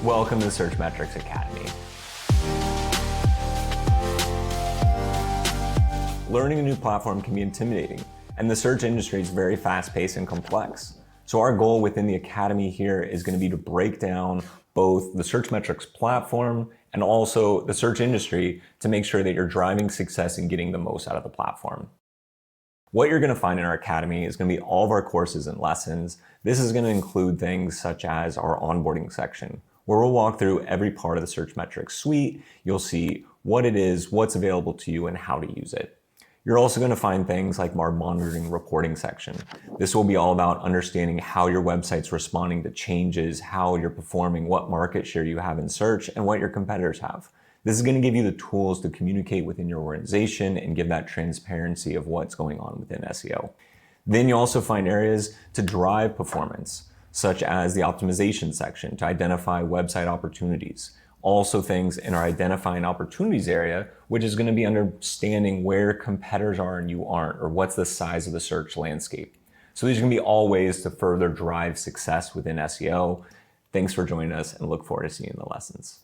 Welcome to Searchmetrics Academy. Learning a new platform can be intimidating, and the search industry is very fast-paced and complex. So our goal within the Academy here is going to be to break down both the Searchmetrics platform and also the search industry to make sure that you're driving success and getting the most out of the platform. What you're going to find in our Academy is going to be all of our courses and lessons. This is going to include things such as our onboarding section, where we'll walk through every part of the Searchmetrics Suite. You'll see what it is, what's available to you, and how to use it. You're also going to find things like our monitoring reporting section. This will be all about understanding how your website's responding to changes, how you're performing, what market share you have in search, and what your competitors have. This is going to give you the tools to communicate within your organization and give that transparency of what's going on within SEO. Then you also find areas to drive performance, such as the optimization section to identify website opportunities. Also things in our identifying opportunities area, which is going to be understanding where competitors are and you aren't, or what's the size of the search landscape. So these are going to be all ways to further drive success within SEO. Thanks for joining us and look forward to seeing the lessons.